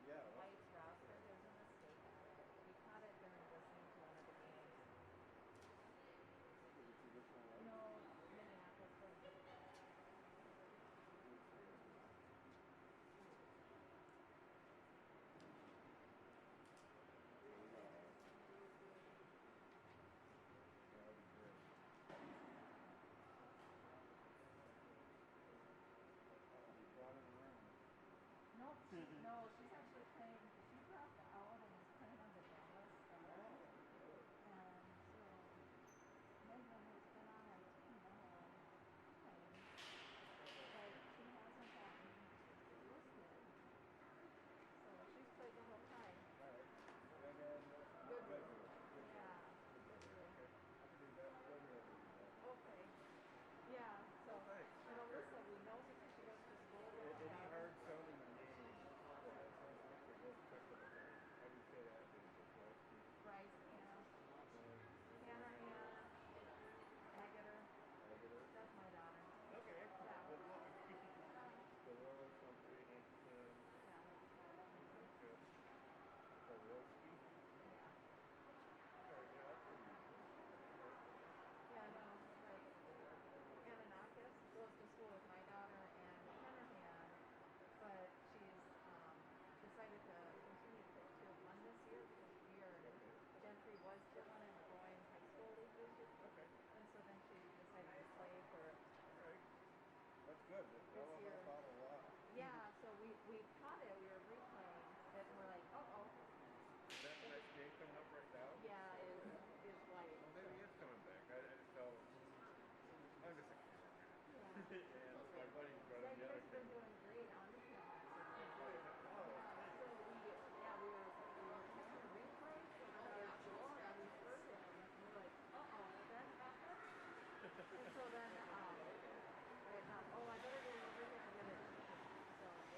Yeah, what? Lights roster. There's a mistake on it. We caught it during listening to one of the games. Is it traditional light? No, Minneapolis does. That'd be great. You brought it around. Nope, she's actually playing. She dropped out and was playing on the Dallas Stars. Oh, really? And so Megan has been on our team the whole time, but she hasn't gotten listed. So she's played the whole time. All right. Megan, Goodwood. Yeah. Goodwood. Okay. I can do that. Goodwood will do that. Okay. Yeah. So Oh, thanks. and Alyssa, we know because she goes to school with Any them. hard sounding names that sounds like they go check them out. How do you say that? Bryce, Hannah, Hannah, Agutter. That's my daughter. Okay. Yeah. Good luck. Dolores, Humphrey, Hanson. Yeah, that's my daughter. That's good. Kowalski. Yeah. All right, yeah, that's pretty easy. Yeah, no, like Ananakis goes to school with my daughter and Hanahan, but she's decided to continue to pick tier one this year because we are Gentry was tier one in the Boyne High School League this year. Okay. And so then she decided to play for All right. That's good. That'll year. help out a lot. Yeah, so we caught it, we were replaying it and we're like, uh-oh. Is that the next game coming up right now? Yeah, is white. Well, maybe he is coming back. I just tell him. I'm just a kid. Yeah. And my buddy's running Yeah, the you other guys have team. been doing great on the cameras. Oh, Yeah, so we were playing the replay on our floor and we heard it and we were like, uh-oh, that happened? And so then I thought, oh, I better go over here and get it. So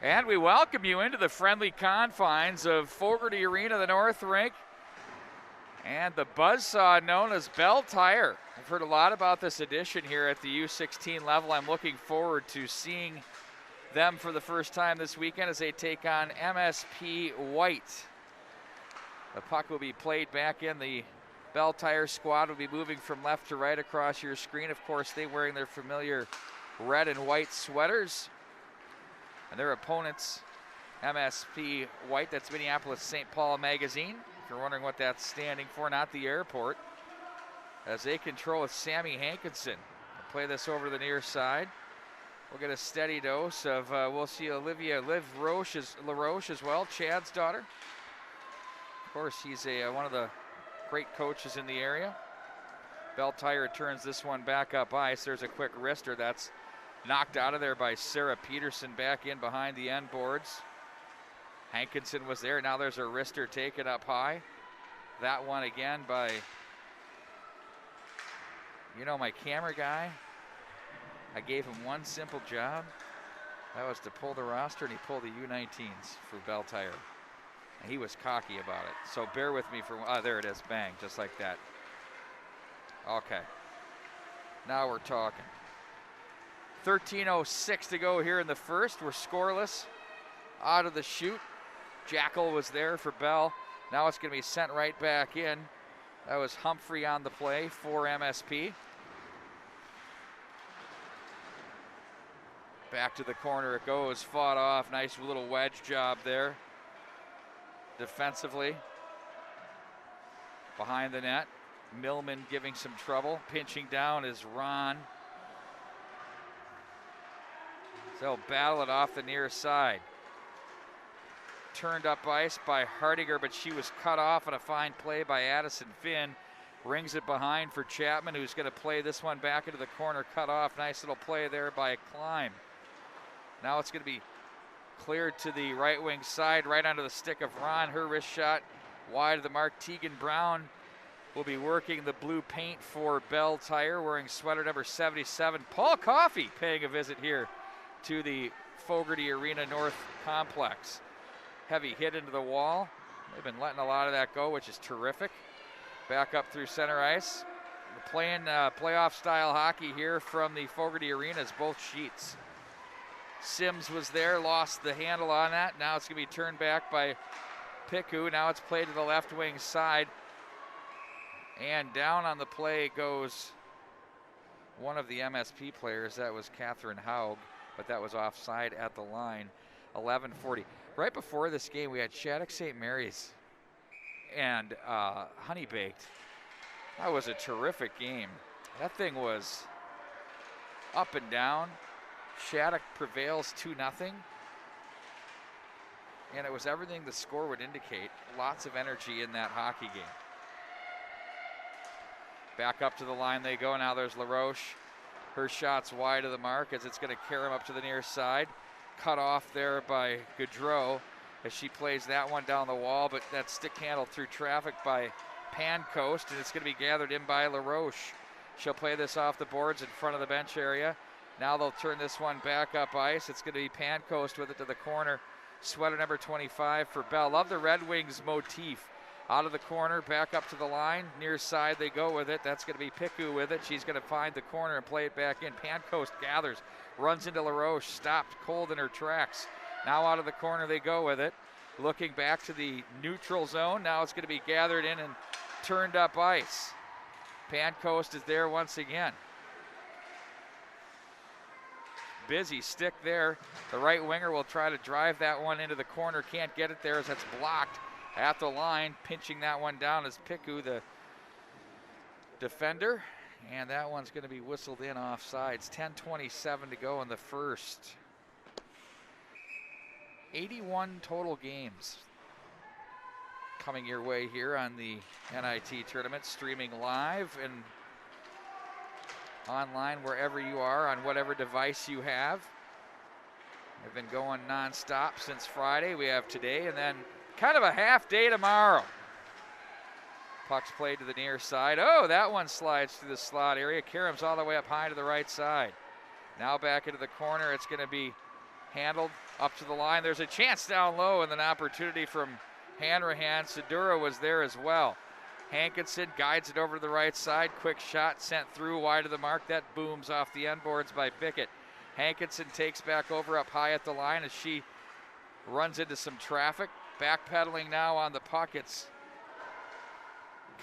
And we welcome you into the friendly confines of Fogarty Arena, the North Rink, and the buzzsaw known as Belle Tire. I've heard a lot about this edition here at the U16 level. I'm looking forward to seeing them for the first time this weekend as they take on MSP White. The puck will be played back in. The Belle Tire squad will be moving from left to right across your screen. Of course, they wearing their familiar red and white sweaters. And their opponents, MSP White, that's Minneapolis St. Paul Magazine. If you're wondering what that's standing for, not the airport. As they control with Sammy Hankinson. They'll play this over to the near side. We'll get a steady dose of, we'll see Liv LaRoche as well, Chad's daughter. Of course, he's one of the great coaches in the area. Belle Tire turns this one back up ice. There's a quick wrister that's knocked out of there by Sarah Peterson back in behind the end boards. Hankinson was there. Now there's a wrister taken up high. That one again by, my camera guy. I gave him one simple job. That was to pull the roster, and he pulled the U19s for Belle Tire. And he was cocky about it. So bear with me for, there it is, bang, just like that. Okay. Now we're talking. 13:06 to go here in the first. We're scoreless out of the chute. Jackal was there for Belle. Now it's going to be sent right back in. That was Humphrey on the play for MSP. Back to the corner it goes, fought off. Nice little wedge job there. Defensively. Behind the net. Millman giving some trouble. Pinching down is Ron. They'll battle it off the near side. Turned up ice by Hardinger, but she was cut off on a fine play by Addison Finn. Rings it behind for Chapman, who's going to play this one back into the corner, cut off. Nice little play there by Klein. Now it's going to be cleared to the right wing side, right onto the stick of Ron. Her wrist shot wide of the mark. Tegan Brown will be working the blue paint for Belle Tire, wearing sweater number 77. Paul Coffey paying a visit here to the Fogarty Arena North complex. Heavy hit into the wall. They've been letting a lot of that go, which is terrific. Back up through center ice. We're playing playoff style hockey here from the Fogarty Arenas, both sheets. Sims was there, lost the handle on that. Now it's going to be turned back by Piku. Now it's played to the left wing side. And down on the play goes one of the MSP players. That was Catherine Haug, but that was offside at the line. 11:40. Right before this game, we had Shattuck St. Mary's and Honey Baked. That was a terrific game. That thing was up and down. Shattuck prevails 2-0. And it was everything the score would indicate. Lots of energy in that hockey game. Back up to the line they go. Now there's LaRoche. Her shot's wide of the mark as it's going to carry him up to the near side. Cut off there by Gaudreau as she plays that one down the wall, but that stick handled through traffic by Pancoast, and it's going to be gathered in by LaRoche. She'll play this off the boards in front of the bench area. Now they'll turn this one back up ice. It's going to be Pancoast with it to the corner. Sweater number 25 for Belle. Love the Red Wings motif. Out of the corner, back up to the line. Near side they go with it. That's going to be Piku with it. She's going to find the corner and play it back in. Pancoast gathers, runs into LaRoche, stopped cold in her tracks. Now out of the corner they go with it. Looking back to the neutral zone. Now it's going to be gathered in and turned up ice. Pancoast is there once again. Busy stick there. The right winger will try to drive that one into the corner. Can't get it there as that's blocked at the line. Pinching that one down is Piku, the defender. And that one's going to be whistled in offsides. 10:27 to go in the first. 81 total games coming your way here on the NIT tournament, streaming live and online wherever you are on whatever device you have. I've been going non-stop since Friday. We have today and then kind of a half day tomorrow. Puck's played to the near side. Oh, that one slides through the slot area. Karam's all the way up high to the right side. Now back into the corner. It's going to be handled Up to the line, there's a chance down low and an opportunity from Hanrahan. Sedura was there as well. Hankinson guides it over to the right side. Quick shot sent through wide of the mark. That booms off the end boards by Pickett. Hankinson takes back over up high at the line as she runs into some traffic. Backpedaling now on the puck. It's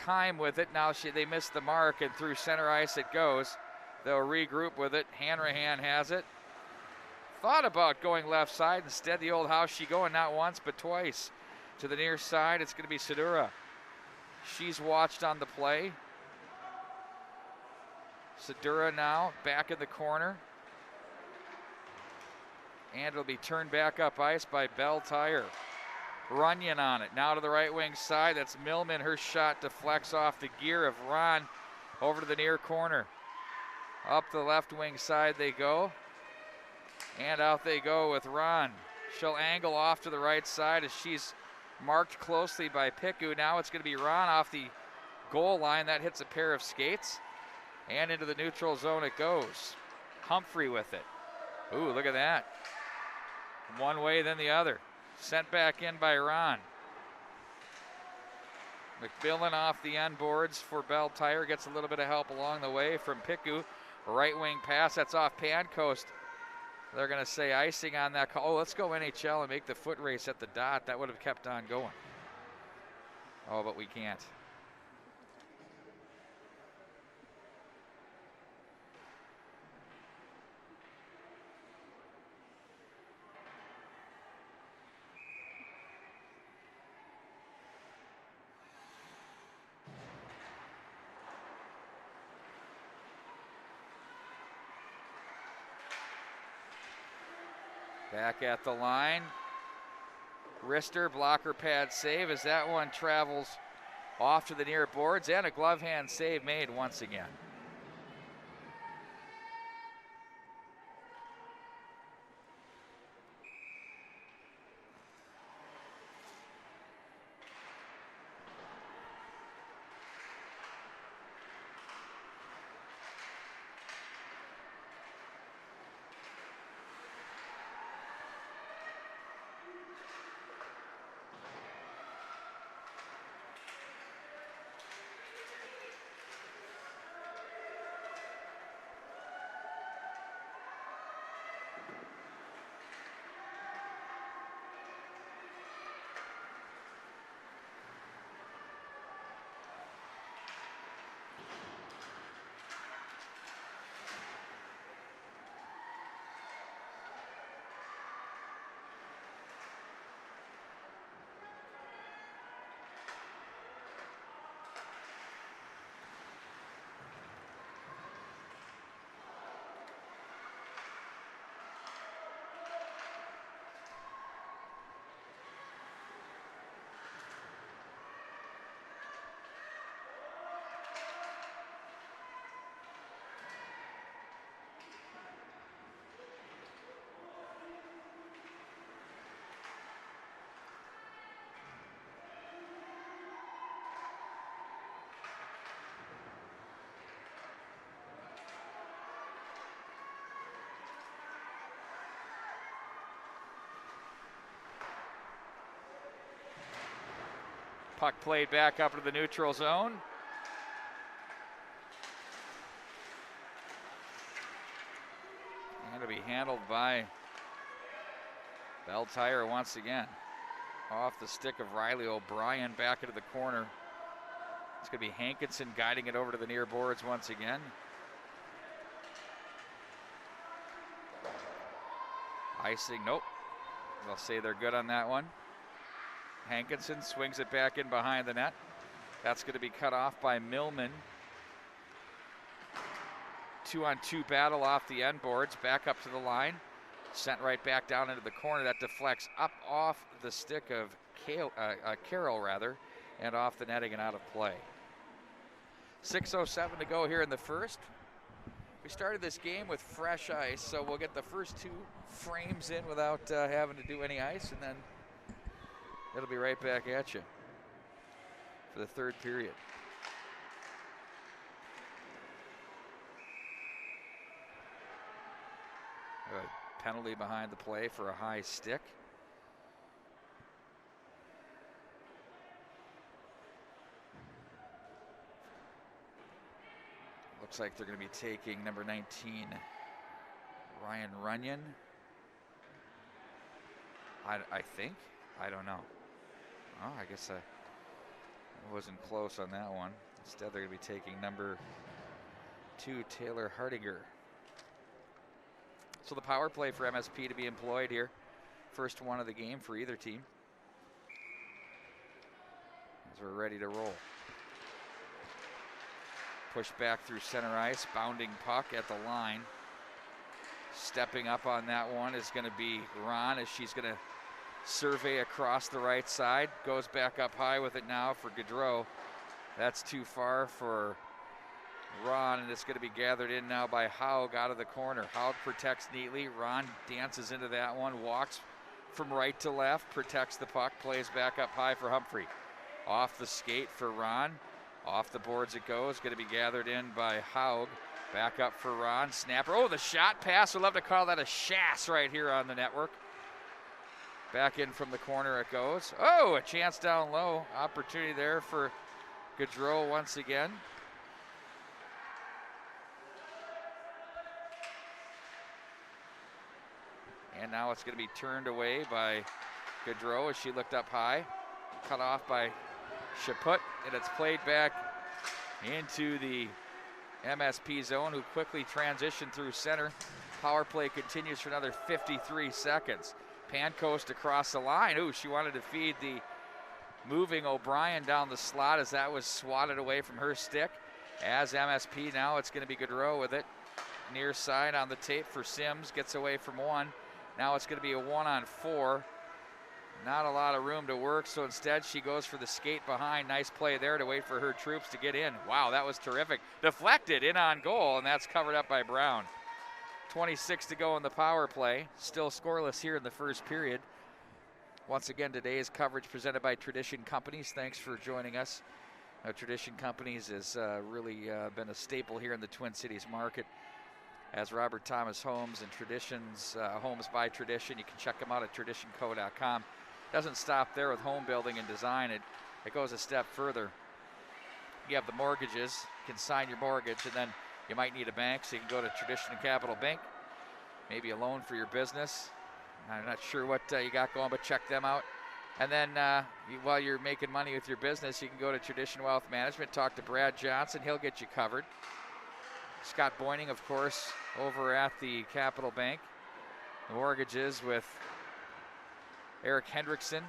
Kime with it. Now they missed the mark and through center ice it goes. They'll regroup with it. Hanrahan has it. Thought about going left side. Instead, the old house she going not once but twice. To the near side, it's going to be Sedura. She's watched on the play. Sedura now back in the corner. And it'll be turned back up ice by Belle Tire. Runyon on it. Now to the right wing side. That's Millman. Her shot deflects off the gear of Ron over to the near corner. Up the left wing side they go. And out they go with Ron. She'll angle off to the right side as she's marked closely by Piku. Now it's going to be Ron off the goal line. That hits a pair of skates. And into the neutral zone it goes. Humphrey with it. Ooh, look at that. One way, then the other. Sent back in by Ron. McMillan off the end boards for Belle Tire. Gets a little bit of help along the way from Piku. Right wing pass, that's off Pancoast. They're going to say icing on that call. Oh, let's go NHL and make the foot race at the dot. That would have kept on going. Oh, but we can't. Back at the line. Wrister, blocker pad save as that one travels off to the near boards, and a glove hand save made once again. Puck played back up to the neutral zone. And it'll be handled by Belle Tire once again. Off the stick of Riley O'Brien back into the corner. It's going to be Hankinson guiding it over to the near boards once again. Icing, nope. They'll say they're good on that one. Hankinson swings it back in behind the net. That's going to be cut off by Millman. 2-on-2 battle off the end boards, back up to the line. Sent right back down into the corner. That deflects up off the stick of Carroll, and off the netting and out of play. 6:07 to go here in the first. We started this game with fresh ice, so we'll get the first two frames in without having to do any ice, and then it'll be right back at you for the third period. penalty behind the play for a high stick. Looks like they're going to be taking number 19, Ryan Runyon. I think. I don't know. Oh, I guess I wasn't close on that one. Instead, they're going to be taking number 2, Taylor Hardinger. So the power play for MSP to be employed here. First one of the game for either team. As we're ready to roll. Push back through center ice, bounding puck at the line. Stepping up on that one is going to be Ron, as she's going to survey across the right side. Goes back up high with it now for Gaudreau. That's too far for Ron, and it's going to be gathered in now by Haug out of the corner. Haug protects neatly. Ron dances into that one, walks from right to left, protects the puck, plays back up high for Humphrey. Off the skate for Ron. Off the boards it goes. Going to be gathered in by Haug. Back up for Ron. Snapper. Oh, the shot pass. We'd love to call that a shass right here on the network. Back in from the corner it goes. Oh, a chance down low. Opportunity there for Gaudreau once again. And now it's going to be turned away by Gaudreau as she looked up high. Cut off by Chaput, and it's played back into the MSP zone, who quickly transitioned through center. Power play continues for another 53 seconds. Pancoast across the line. Ooh, she wanted to feed the moving O'Brien down the slot as that was swatted away from her stick. As MSP now, it's going to be Gaudreau with it. Near side on the tape for Sims, gets away from one. Now it's going to be a 1-on-4. Not a lot of room to work, so instead she goes for the skate behind. Nice play there to wait for her troops to get in. Wow, that was terrific. Deflected in on goal, and that's covered up by Brown. 26 to go in the power play. Still scoreless here in the first period. Once again, today's coverage presented by Tradition Companies. Thanks for joining us. Tradition Companies has really been a staple here in the Twin Cities market. As Robert Thomas Homes and Traditions, Homes by Tradition. You can check them out at traditionco.com. Doesn't stop there with home building and design. It goes a step further. You have the mortgages. You can sign your mortgage, and then you might need a bank, so you can go to Tradition Capital Bank. Maybe a loan for your business. I'm not sure what you got going, but check them out. And then while you're making money with your business, you can go to Tradition Wealth Management. Talk to Brad Johnson. He'll get you covered. Scott Boyning, of course, over at the Capital Bank. The mortgages with Eric Hendrickson.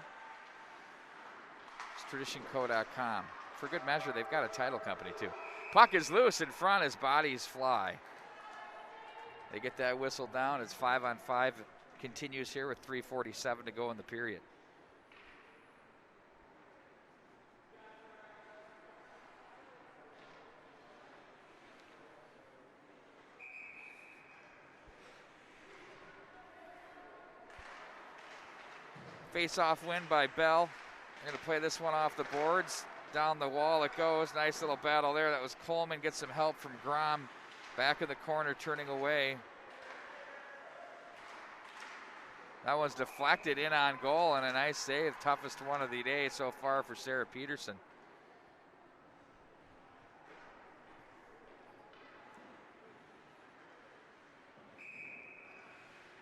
It's traditionco.com. For good measure, they've got a title company too. Puck is loose in front as bodies fly. They get that whistle down. It's 5-on-5. Continues here with 3:47 to go in the period. Face-off win by Belle. They're going to play this one off the boards. Down the wall it goes. Nice little battle there. That was Coleman. Gets some help from Grom. Back in the corner, turning away. That one's deflected in on goal, and a nice save. Toughest one of the day so far for Sarah Peterson.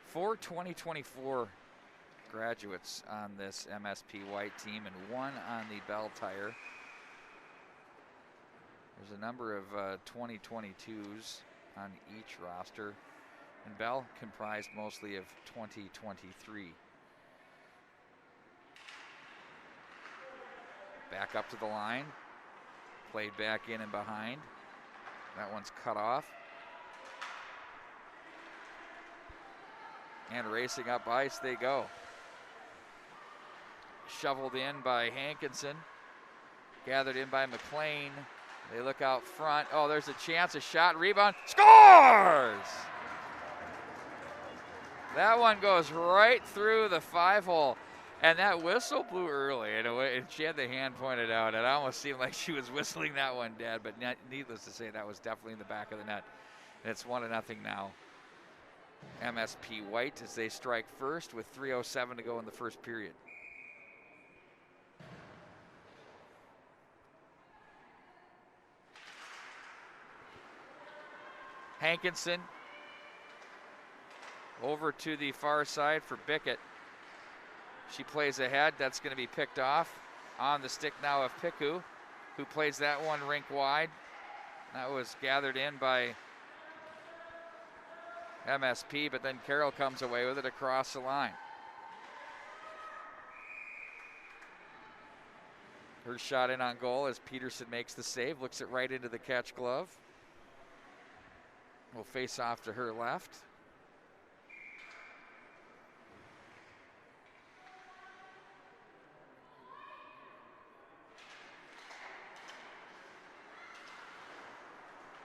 For 2024 graduates on this MSP white team and one on the Belle Tire. There's a number of 2022s on each roster, and Belle comprised mostly of 2023. Back up to the line, played back in and behind. That one's cut off. And racing up ice they go. Shoveled in by Hankinson. Gathered in by McLean. They look out front. Oh, there's a chance, a shot, rebound, scores! That one goes right through the 5-hole. And that whistle blew early, and she had the hand pointed out. It almost seemed like she was whistling that one dead, but needless to say, that was definitely in the back of the net. And it's 1-0 now. MSP White as they strike first with 3:07 to go in the first period. Hankinson over to the far side for Bickett. She plays ahead. That's going to be picked off. On the stick now of Piku, who plays that one rink wide. That was gathered in by MSP, but then Carroll comes away with it across the line. Her shot in on goal as Peterson makes the save, looks it right into the catch glove. Will face off to her left.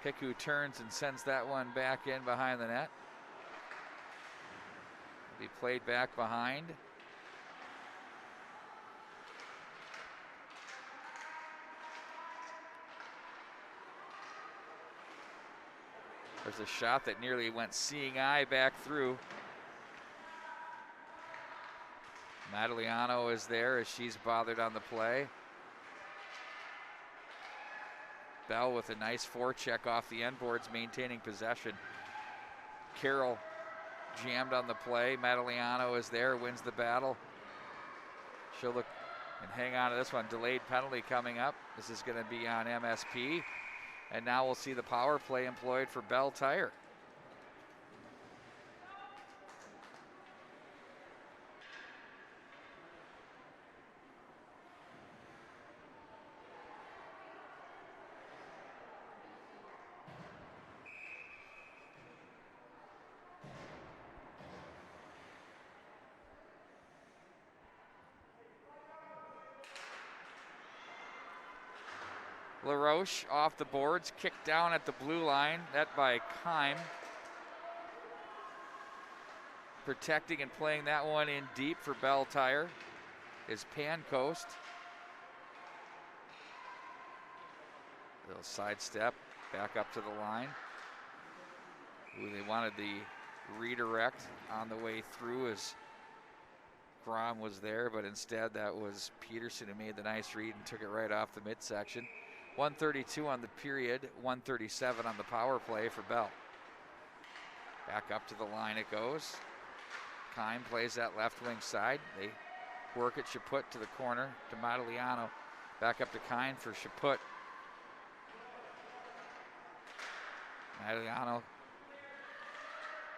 Piku turns and sends that one back in behind the net. Be played back behind. There's a shot that nearly went seeing eye back through. Madaliano is there as she's bothered on the play. Belle with a nice forecheck off the end boards, maintaining possession. Carroll jammed on the play. Madaliano is there, wins the battle. She'll look and hang on to this one. Delayed penalty coming up. This is going to be on MSP. And now we'll see the power play employed for Belle Tire. LaRoche off the boards, kicked down at the blue line, that by Kime. Protecting and playing that one in deep for Belle Tire is Pancoast. Little sidestep, back up to the line. Ooh, they wanted the redirect on the way through as Grom was there, but instead that was Peterson who made the nice read and took it right off the midsection. 1:32 on the period, 1:37 on the power play for Belle. Back up to the line it goes. Kime plays that left wing side. They work it, Chaput to the corner to Madaliano. Back up to Kime for Chaput. Madaliano.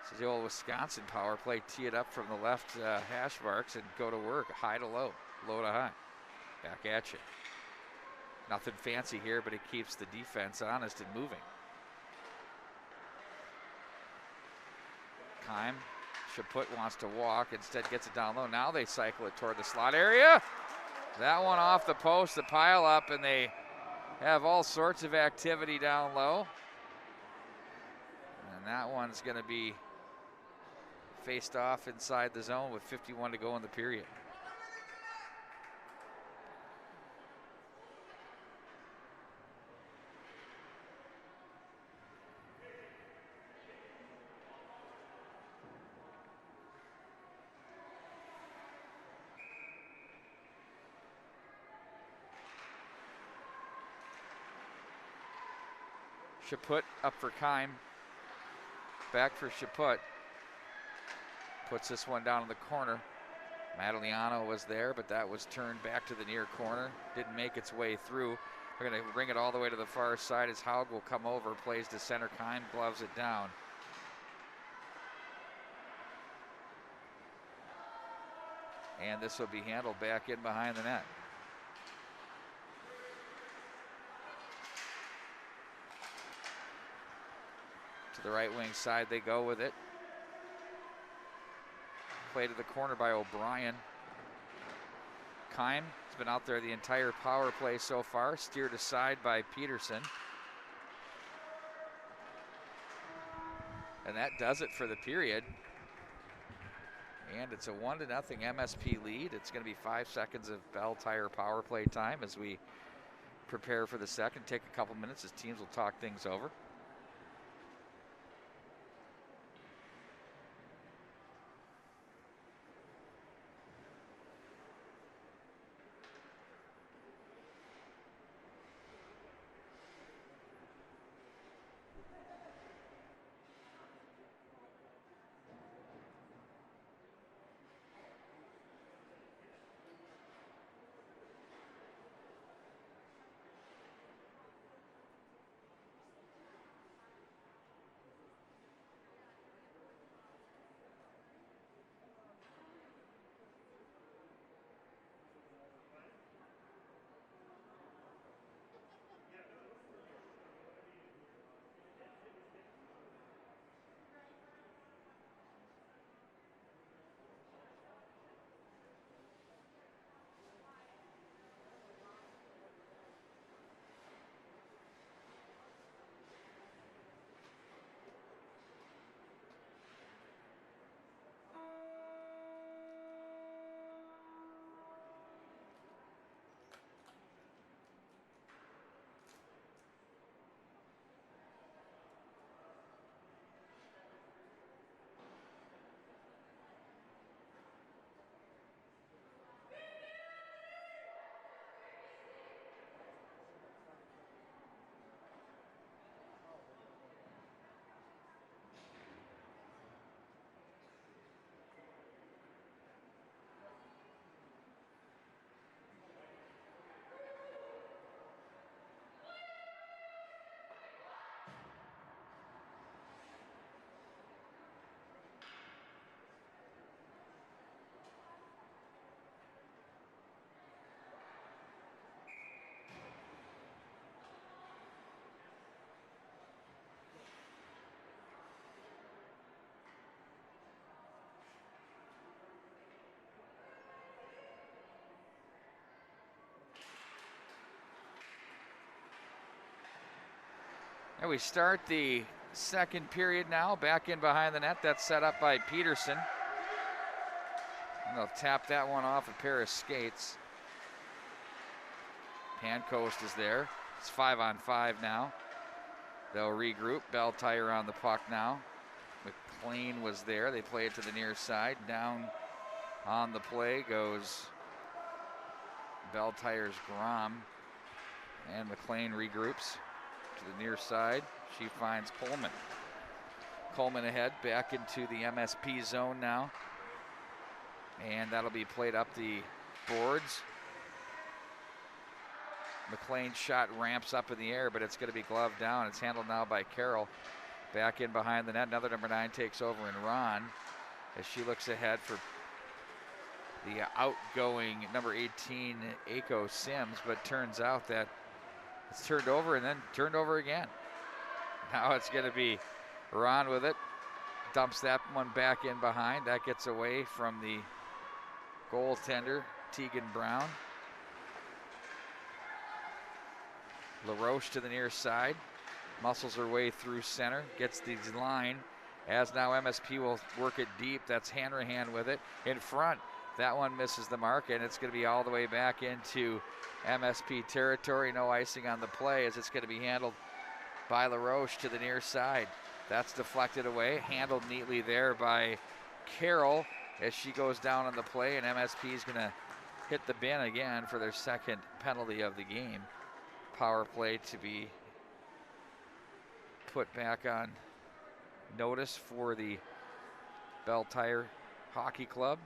This is the old Wisconsin power play. Tee it up from the left hash marks and go to work. High to low, low to high. Back at you. Nothing fancy here, but it keeps the defense honest and moving. Kime, Chaput wants to walk, instead gets it down low. Now they cycle it toward the slot area. That one off the post, the pile up, and they have all sorts of activity down low. And that one's going to be faced off inside the zone with 51 to go in the period. Chaput up for Kime. Back for Chaput. Puts this one down in the corner. Madaliano was there, but that was turned back to the near corner. Didn't make its way through. They're going to bring it all the way to the far side as Haug will come over, plays to center. Kime gloves it down. And this will be handled back in behind the net. To the right wing side they go with it. Play to the corner by O'Brien. Kime has been out there the entire power play so far, steered aside by Peterson. And that does it for the period. And it's a 1-0 MSP lead. It's going to be 5 seconds of Belle Tire power play time as we prepare for the second. Take a couple minutes as teams will talk things over. And we start the second period now. Back in behind the net. That's set up by Peterson. And they'll tap that one off a pair of skates. Pancoast is there. It's 5-on-5 now. They'll regroup. Belle Tire on the puck now. McLean was there. They play it to the near side. Down on the play goes Belle Tire's Grom. And McLean regroups to the near side. She finds Coleman. Coleman ahead, back into the MSP zone now. And that'll be played up the boards. McLean's shot ramps up in the air, but it's going to be gloved down. It's handled now by Carroll. Back in behind the net. Another number 9 takes over in Ron as she looks ahead for the outgoing number 18, Aiko Sims, but turns out that it's turned over and then turned over again. Now it's going to be Ron with it. Dumps that one back in behind. That gets away from the goaltender, Tegan Brown. LaRoche to the near side. Muscles her way through center. Gets the line. As now MSP will work it deep. That's Hanrahan with it. In front. That one misses the mark, and it's going to be all the way back into MSP territory. No icing on the play as it's going to be handled by LaRoche to the near side. That's deflected away. Handled neatly there by Carroll as she goes down on the play, and MSP is going to hit the bin again for their second penalty of the game. Power play to be put back on notice for the Belle Tire Hockey Club.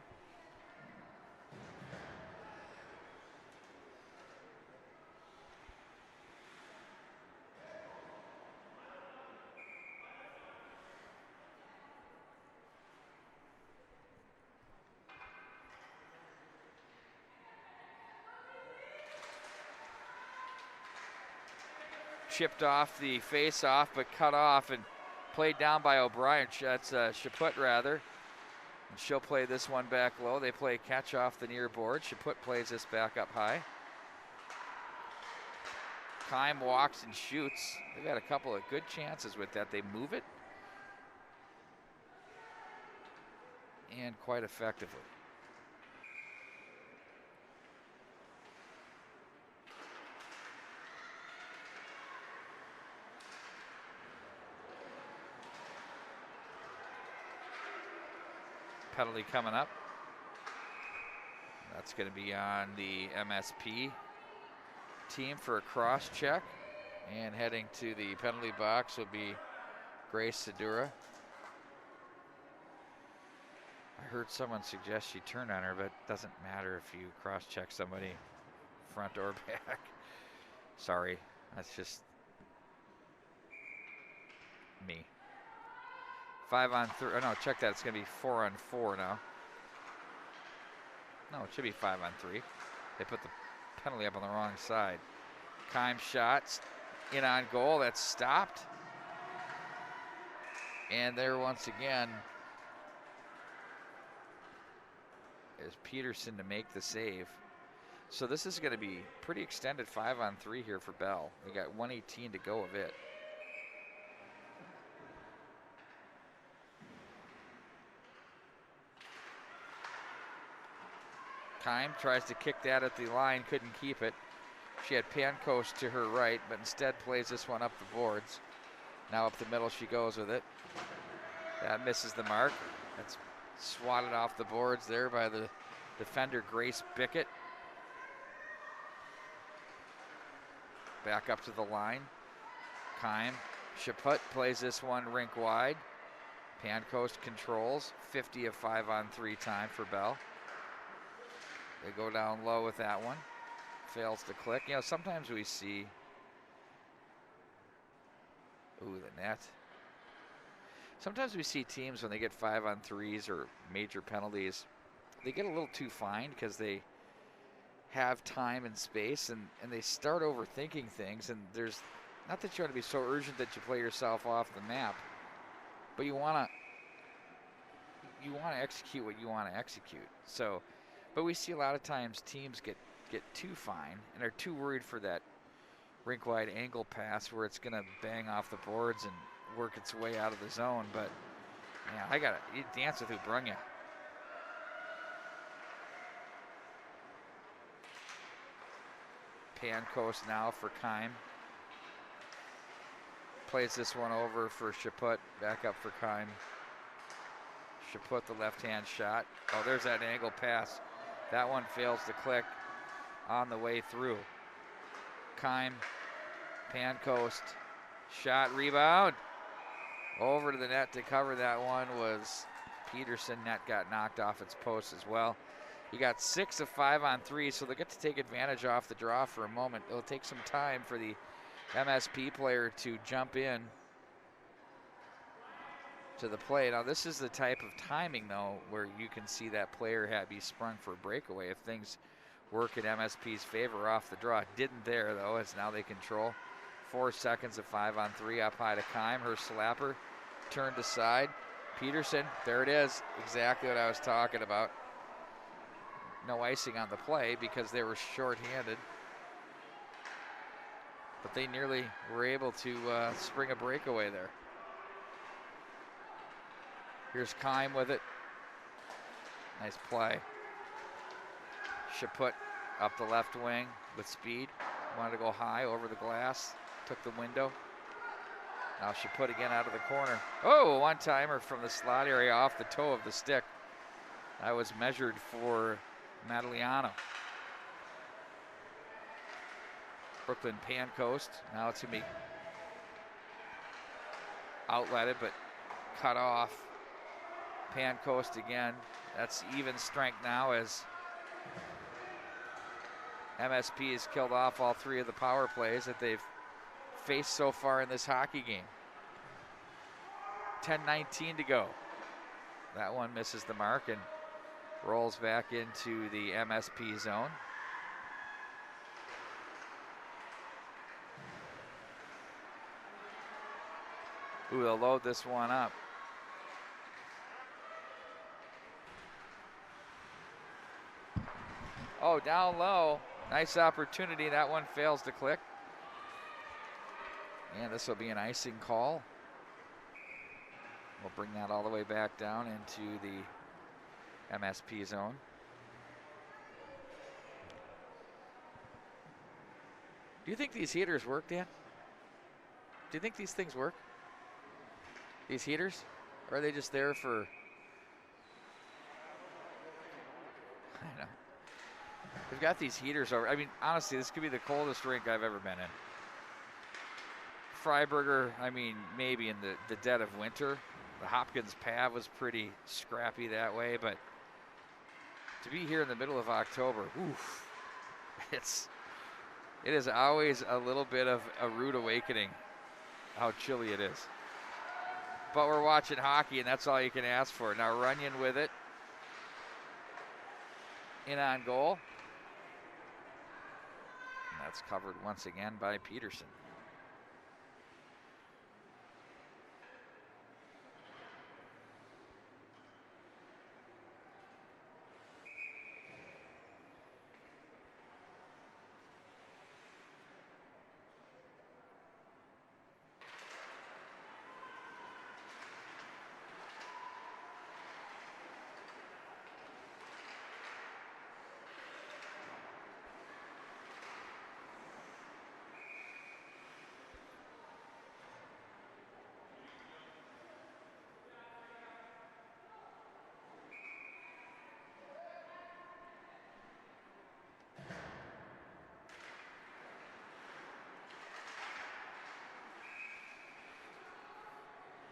Chipped off the face-off, but cut off and played down by O'Brien. That's Chaput, rather. And she'll play this one back low. They play catch off the near board. Chaput plays this back up high. Kime walks and shoots. They've had a couple of good chances with that. They move it. And quite effectively. Penalty coming up. That's going to be on the MSP team for a cross check. And heading to the penalty box will be Grace Sedura. I heard someone suggest she turn on her, but it doesn't matter if you cross check somebody front or back. Sorry, that's just me. 5-on-3. Oh, no, check that. It's going to be 4-on-4 now. No, it should be 5-on-3. They put the penalty up on the wrong side. Kime shots in on goal. That's stopped. And there once again is Peterson to make the save. So this is going to be pretty extended 5-on-3 here for Belle. We got 1:18 to go of it. Kime tries to kick that at the line, couldn't keep it. She had Pancoast to her right, but instead plays this one up the boards. Now up the middle she goes with it. That misses the mark. That's swatted off the boards there by the defender, Grace Bickett. Back up to the line. Kime. Chaput plays this one rink wide. Pancoast controls. 50 of 5-on-3 time for Belle. They go down low with that one. Fails to click. You know, sometimes we see, ooh, the net. Sometimes we see teams when they get 5-on-3s or major penalties, they get a little too fine because they have time and space and they start overthinking things. And there's, not that you want to be so urgent that you play yourself off the map, but you want to execute what you want to execute. So, but we see a lot of times teams get too fine and are too worried for that rink-wide angle pass where it's going to bang off the boards and work its way out of the zone. But, yeah, you dance with who brung you. Pan coast now for Keim. Plays this one over for Chaput, back up for Keim. Chaput, the left-hand shot. Oh, there's that angle pass. That one fails to click on the way through. Keim, pan coast, shot, rebound. Over to the net to cover that one was Peterson. Net got knocked off its post as well. You got 6 of 5 on 3, so they'll get to take advantage off the draw for a moment. It'll take some time for the MSP player to jump in to the play. Now, this is the type of timing, though, where you can see that player be sprung for a breakaway if things work in MSP's favor off the draw. Didn't there, though, as now they control. 4 seconds of 5 on 3 up high to Keim. Her slapper turned aside. Peterson, there it is. Exactly what I was talking about. No icing on the play because they were shorthanded. But they nearly were able to spring a breakaway there. Here's Keim with it. Nice play. Chaput up the left wing with speed. Wanted to go high over the glass. Took the window. Now Chaput again out of the corner. Oh, one-timer from the slot area off the toe of the stick. That was measured for Madaliano. Brooklyn pan coast. Now it's going to be outletted, but cut off. Pan coast again. That's even strength now as MSP has killed off all 3 of the power plays that they've faced so far in this hockey game. 10:19 to go. That one misses the mark and rolls back into the MSP zone. Ooh, they'll load this one up. Oh, down low. Nice opportunity. That one fails to click. And this will be an icing call. We'll bring that all the way back down into the MSP zone. Do you think these heaters work, Dan? Do you think these things work? These heaters? Or are they just there for... I don't know. They've got these heaters over. I mean, honestly, this could be the coldest rink I've ever been in. Freiburger, I mean, maybe in the dead of winter. The Hopkins Pav was pretty scrappy that way, but to be here in the middle of October, oof, it is always a little bit of a rude awakening how chilly it is. But we're watching hockey, and that's all you can ask for. Now Runyon with it. In on goal. And that's covered once again by Peterson.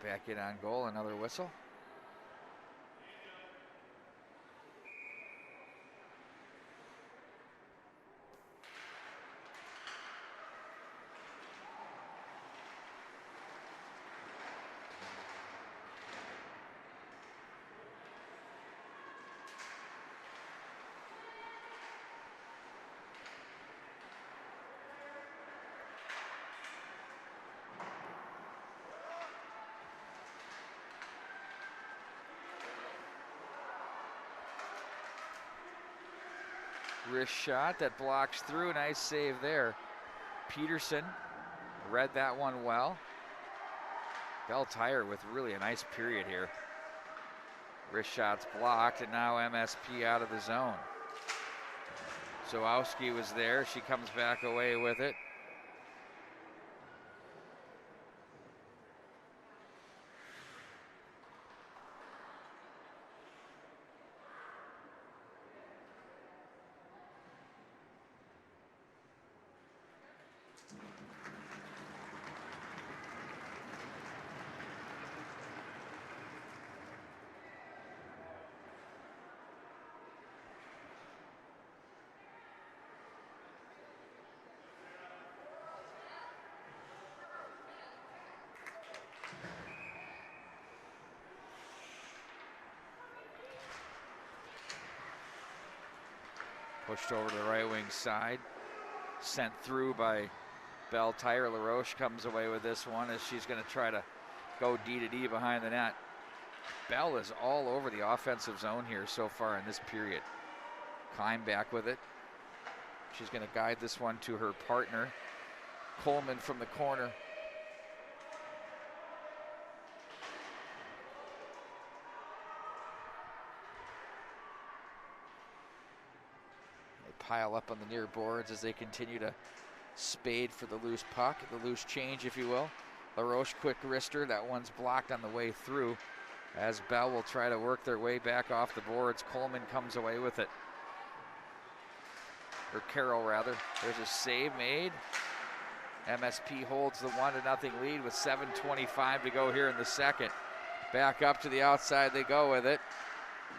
Back in on goal, another whistle. Wrist shot that blocks through. Nice save there Peterson read that one well. Belle with really a nice period here. Wrist shots blocked, and now MSP out of the zone. Zawowski was there. She comes back away with it. Pushed over to the right wing side. Sent through by Belle. LaRoche comes away with this one as she's going to try to go D to D behind the net. Belle is all over the offensive zone here so far in this period. Klein back with it. She's going to guide this one to her partner. Coleman from the corner. Pile up on the near boards as they continue to spade for the loose puck, the loose change, if you will. LaRoche quick wrister. That one's blocked on the way through as Belle will try to work their way back off the boards. Coleman comes away with it. Or Carroll, rather. There's a save made. MSP holds the 1-0 lead with 7:25 to go here in the second. Back up to the outside they go with it.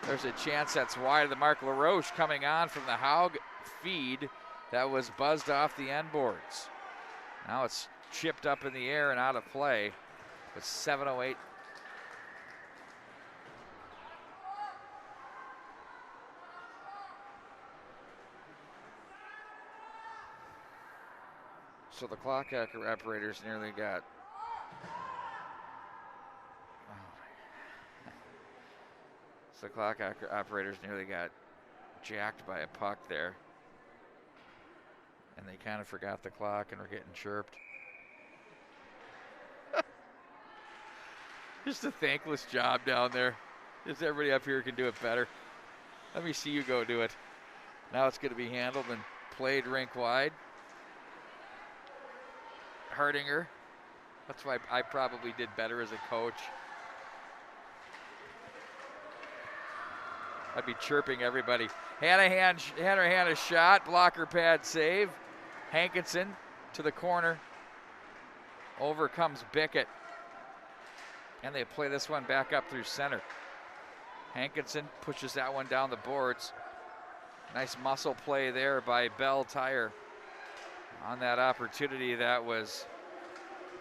There's a chance that's wide of the mark. LaRoche coming on from the Haug feed that was buzzed off the end boards. Now it's chipped up in the air and out of play with 7:08. So the clock operators nearly got the clock operators nearly got jacked by a puck there. And they kind of forgot the clock and were getting chirped. Just a thankless job down there. Just everybody up here can do it better. Let me see you go do it. Now it's going to be handled and played rink wide. Hardinger. That's why I probably did better as a coach. I'd be chirping everybody. Hanahan shot, blocker pad save. Hankinson to the corner. Over comes Bickett. And they play this one back up through center. Hankinson pushes that one down the boards. Nice muscle play there by Belle on that opportunity. That was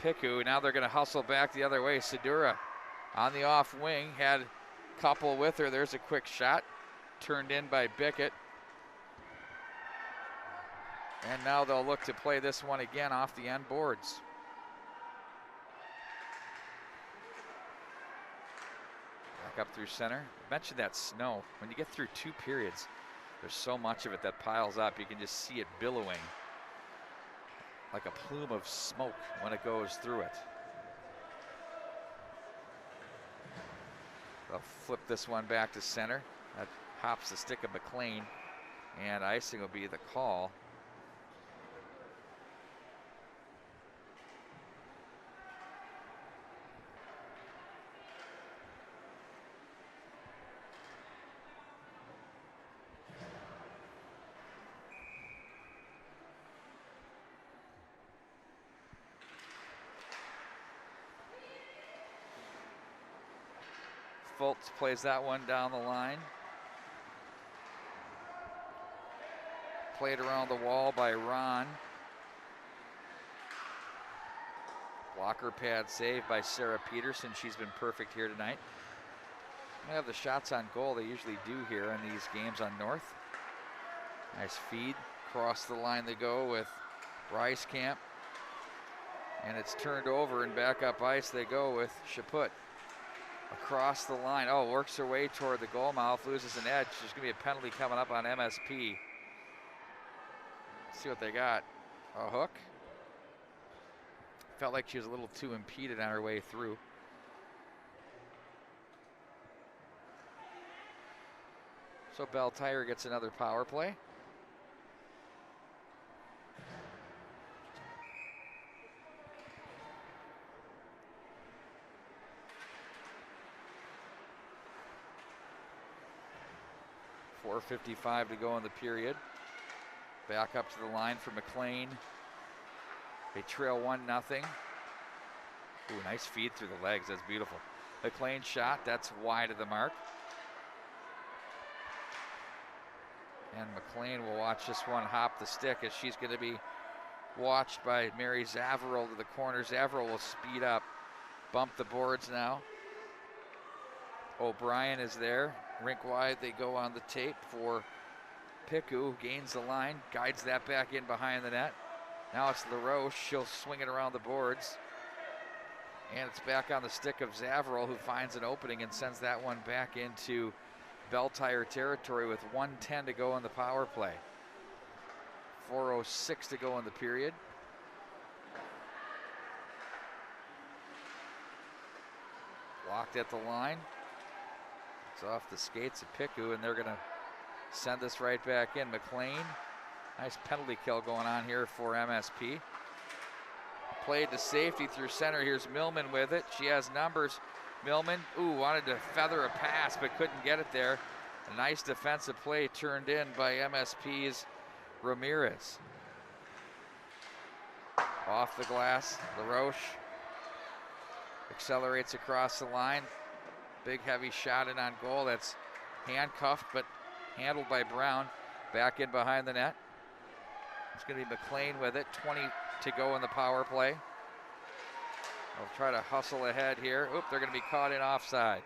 Piku. Now they're going to hustle back the other way. Sedura on the off wing had couple with her. There's a quick shot turned in by Bickett. And now they'll look to play this one again off the end boards. Back up through center. I mentioned that snow. When you get through two periods, there's so much of it that piles up. You can just see it billowing like a plume of smoke when it goes through it. They'll flip this one back to center. That hops the stick of McLean, and icing will be the call. Fultz plays that one down the line. Played around the wall by Ron. Blocker pad save by Sarah Peterson. She's been perfect here tonight. They have the shots on goal they usually do here in these games on North. Nice feed. Across the line they go with Rice-Camp. And it's turned over and back up ice they go with Chaput. Across the line. Oh, works her way toward the goal mouth, loses an edge. There's going to be a penalty coming up on MSP. Let's see what they got. A hook. felt like she was a little too impeded on her way through. So Belle Tire gets another power play. .455 to go in the period. Back up to the line for McLean. They trail 1-0. Ooh, nice feed through the legs. That's beautiful. McLean shot. That's wide of the mark. And McLean will watch this one hop the stick as she's going to be watched by Mary Zavarel to the corner. Zavarel will speed up. Bump the boards now. O'Brien is there. Rink wide, they go on the tape for Piku. Gains the line, guides that back in behind the net. Now it's LaRoche. She'll swing it around the boards. And it's back on the stick of Zavarel, who finds an opening and sends that one back into Belle Tire territory with 1:10 to go in the power play. 4:06 to go in the period. Blocked at the line. It's off the skates of Piku, and they're going to send this right back in. McLean, nice penalty kill going on here for MSP. Played to safety through center. Here's Millman with it. She has numbers. Millman, wanted to feather a pass but couldn't get it there. A nice defensive play turned in by MSP's Ramirez. Off the glass, LaRoche accelerates across the line. Big heavy shot in on goal. That's handcuffed but handled by Brown. Back in behind the net. It's going to be McLean with it. 20 to go in the power play. They'll try to hustle ahead here. Oop, they're going to be caught in offside.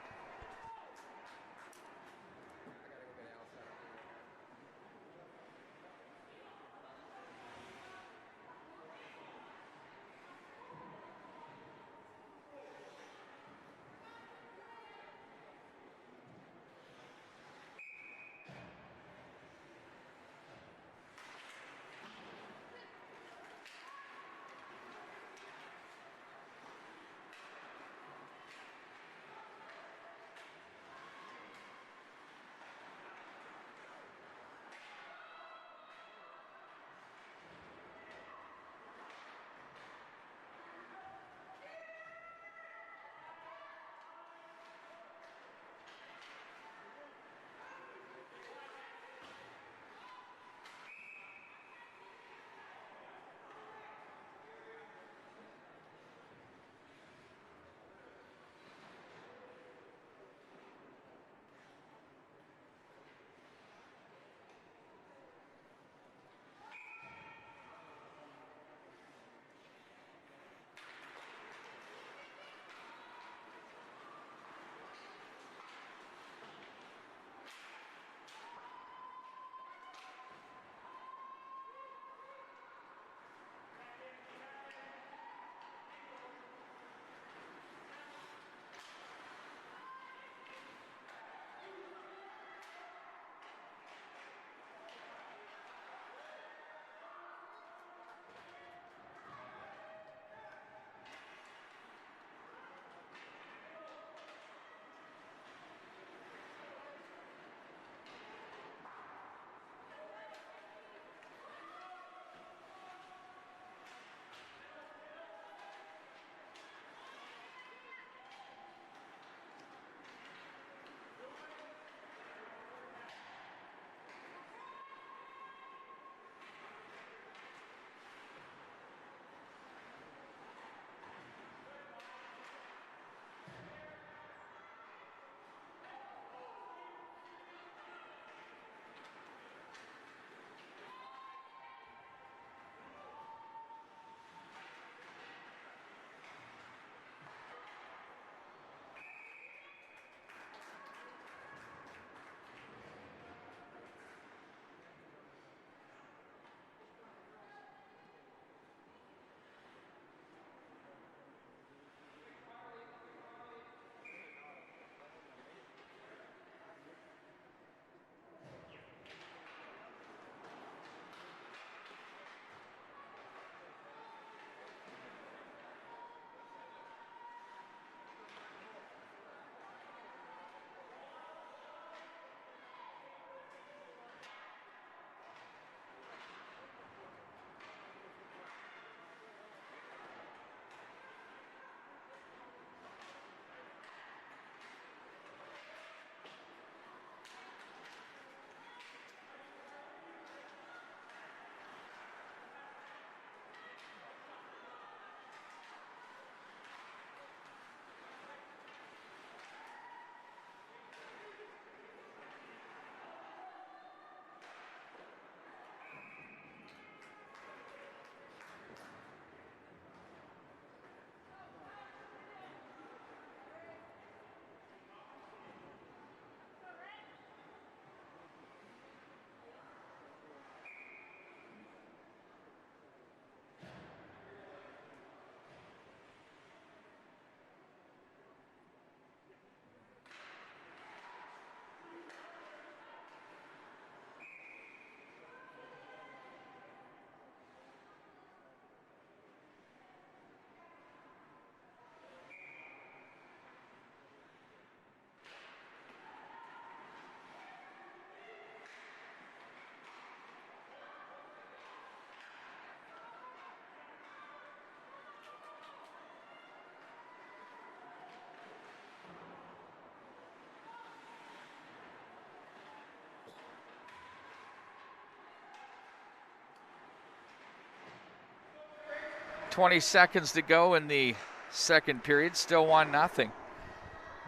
20 seconds to go in the second period. Still 1-0.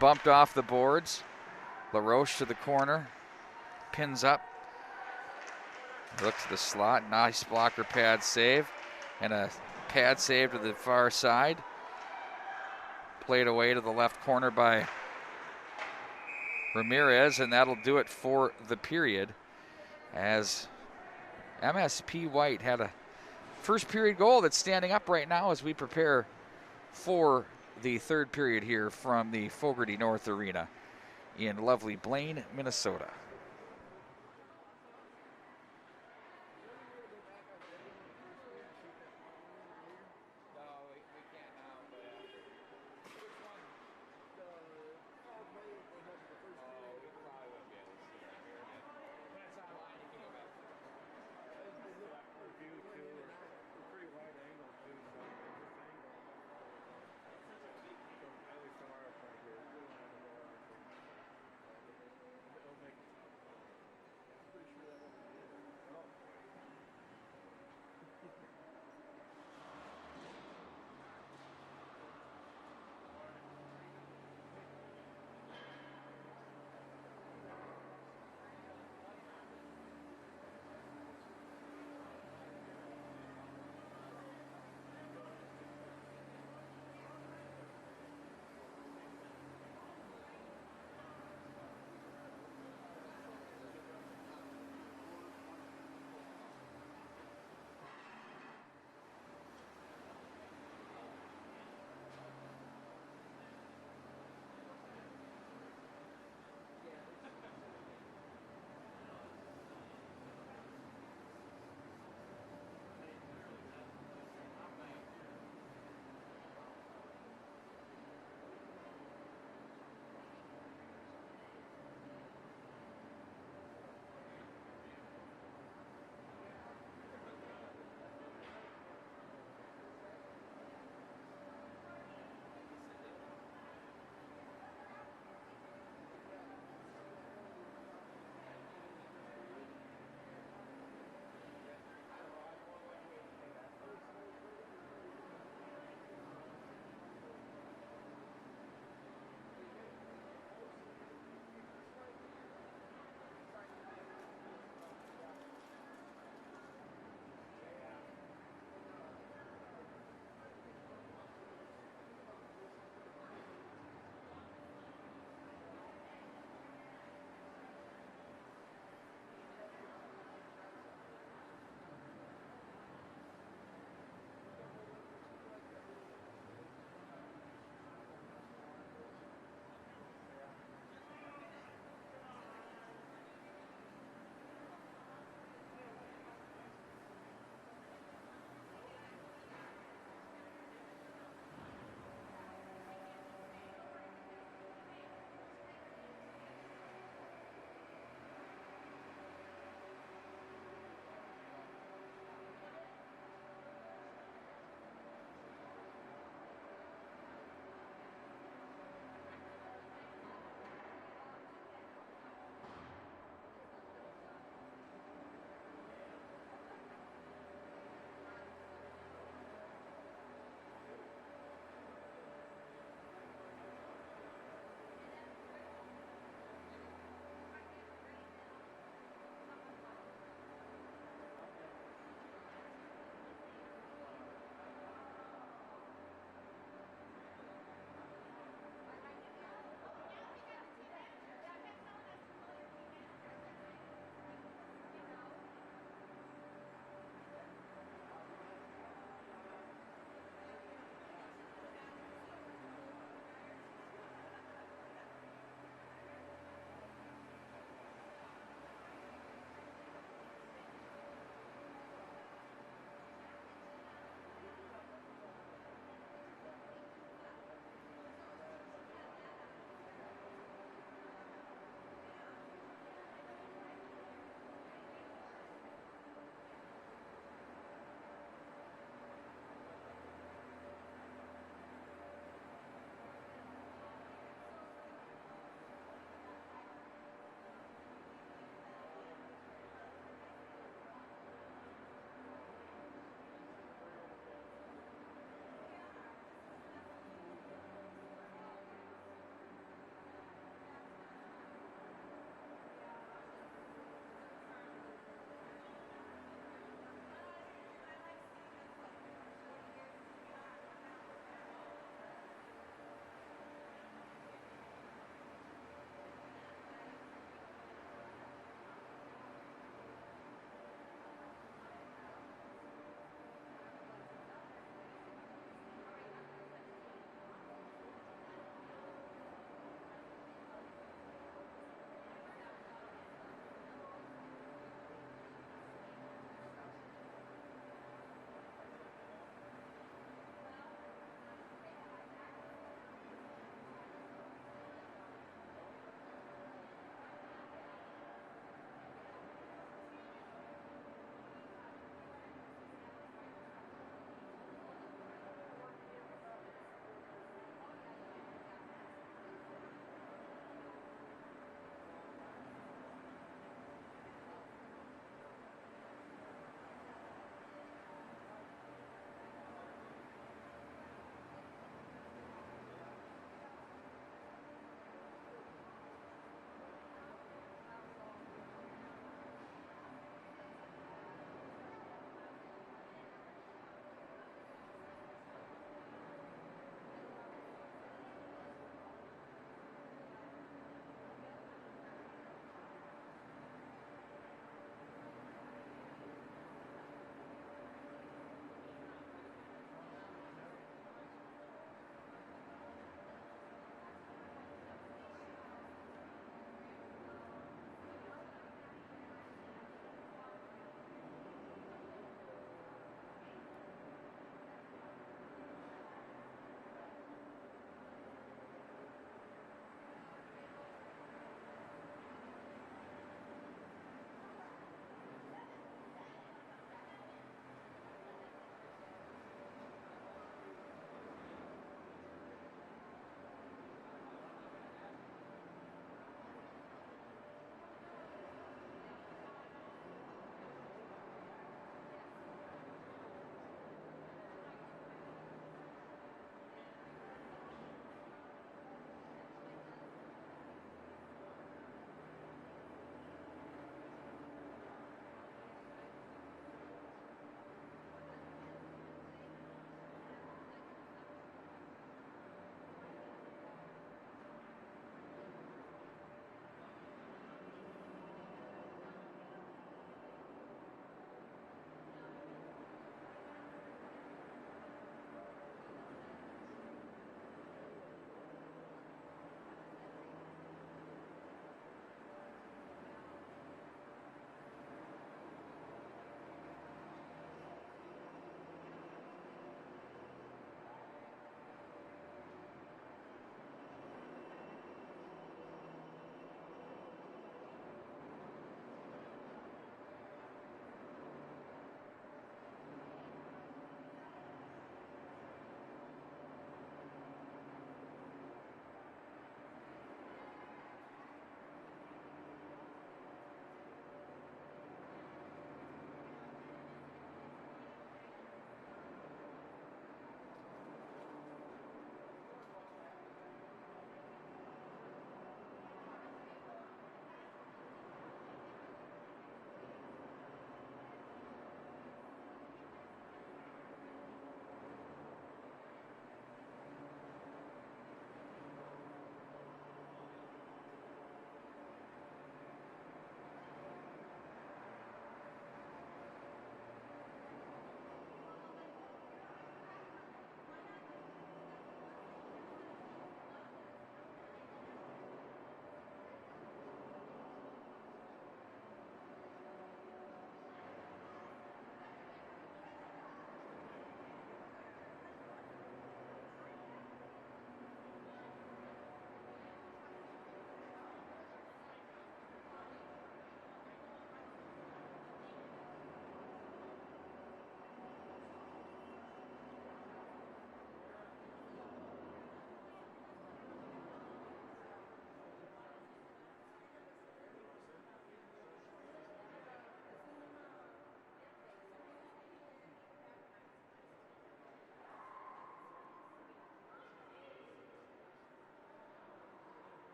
Bumped off the boards. LaRoche to the corner. Pins up. Looks to the slot. Nice blocker pad save. And a pad save to the far side. Played away to the left corner by Ramirez, and that'll do it for the period, as MSP White had a first period goal that's standing up right now as we prepare for the third period here from the Fogarty North Arena in lovely Blaine, Minnesota.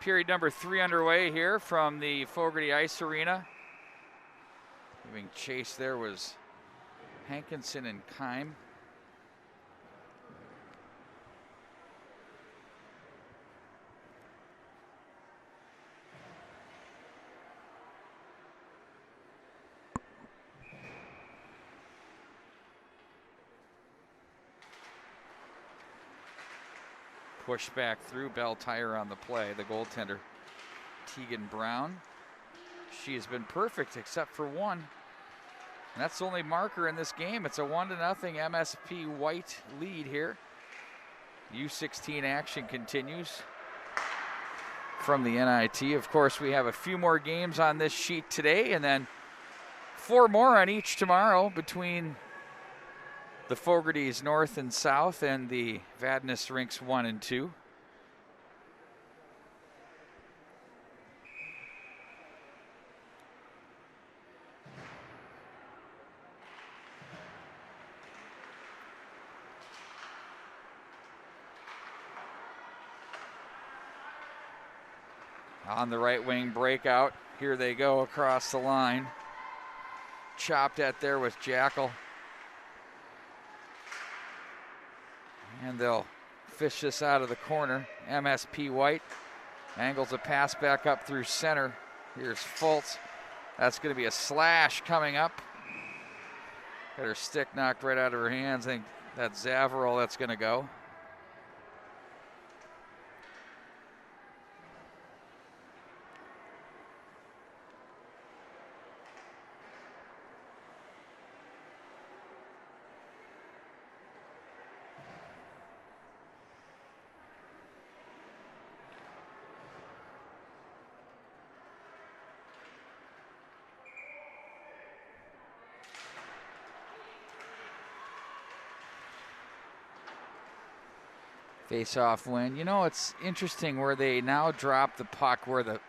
Period number 3 underway here from the Fogarty Ice Arena. Giving chase there was Hankinson and Keim. Push back through. Belle Tire on the play, the goaltender, Tegan Brown. She has been perfect except for one. And that's the only marker in this game. It's a 1-0 MSP White lead here. U16 action continues from the NIT. Of course, we have a few more games on this sheet today and then 4 more on each tomorrow between the Fogarty's North and South and the Vadnais Rinks 1 and 2. On the right wing breakout, here they go across the line. Chopped at there with Jackal. And they'll fish this out of the corner. MSP White angles a pass back up through center. Here's Fultz. That's going to be a slash coming up. Got her stick knocked right out of her hands. I think that's Zavarol that's going to go. Face-off win. You know, it's interesting where they now drop the puck where the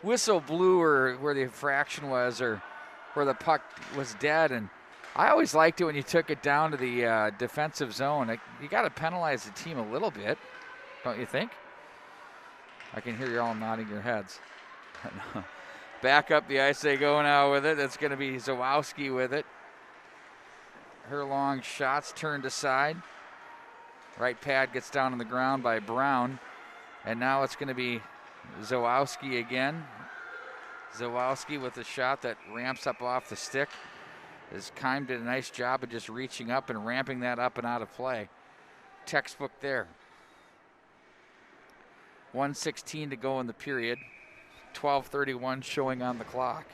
whistle blew or where the infraction was or where the puck was dead. And I always liked it when you took it down to the defensive zone. You got to penalize the team a little bit, don't you think? I can hear you all nodding your heads. Back up the ice they go now with it. That's going to be Zawowski with it. Her long shots turned aside. Right pad gets down on the ground by Brown. And now it's going to be Zawowski again. Zawowski with a shot that ramps up off the stick. As Keim did a nice job of just reaching up and ramping that up and out of play. Textbook there. 1:16 to go in the period. 12:31 showing on the clock.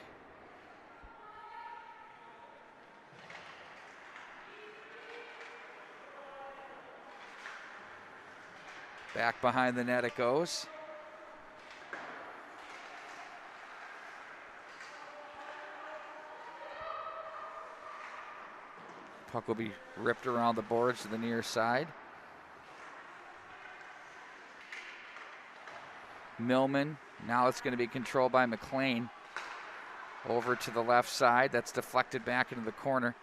Back behind the net it goes. Puck will be ripped around the boards to the near side. Millman, now it's going to be controlled by McLean. Over to the left side, that's deflected back into the corner.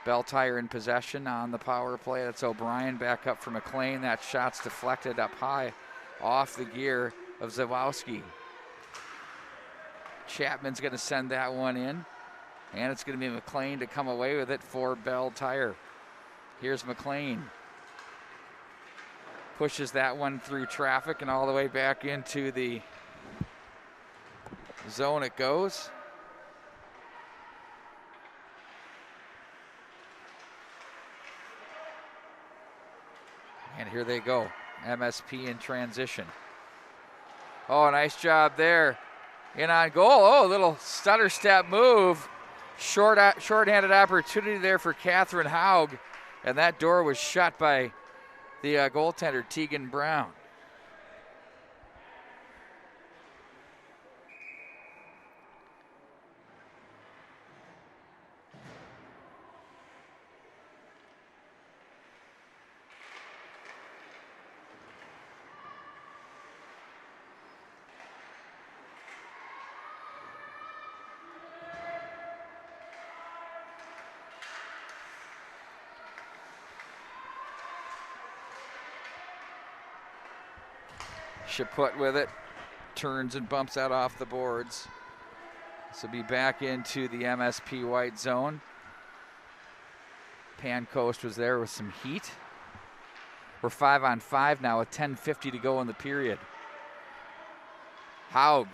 Belle Tire in possession on the power play. That's O'Brien back up for McLean. That shot's deflected up high off the gear of Zawowski. Chapman's going to send that one in. And it's going to be McLean to come away with it for Belle Tire. Here's McLean. Pushes that one through traffic and all the way back into the zone it goes. And here they go, MSP in transition. Oh, nice job there. In on goal. Oh, a little stutter step move. Short-handed opportunity there for Catherine Haug. And that door was shut by the goaltender, Tegan Brown. Chaput with it. turns and bumps that off the boards. This will be back into the MSP white zone. Pancoast was there with some heat. We're 5-on-5 now with 10:50 to go in the period. Haug.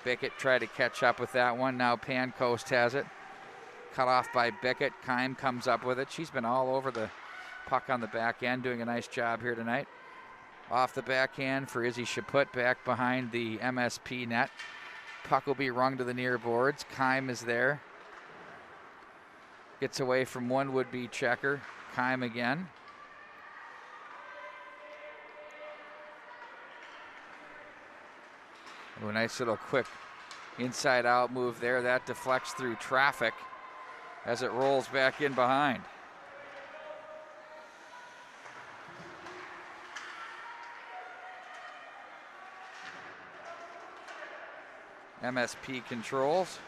Bickett tried to catch up with that one. Now Pancoast has it. Cut off by Bickett. Keim comes up with it. She's been all over the puck on the back end, doing a nice job here tonight. Off the backhand for Izzy Chaput, back behind the MSP net. Puck will be rung to the near boards. Keim is there. Gets away from one would-be checker. Keim again. Oh, a nice little quick inside-out move there. That deflects through traffic as it rolls back in behind. MSP controls.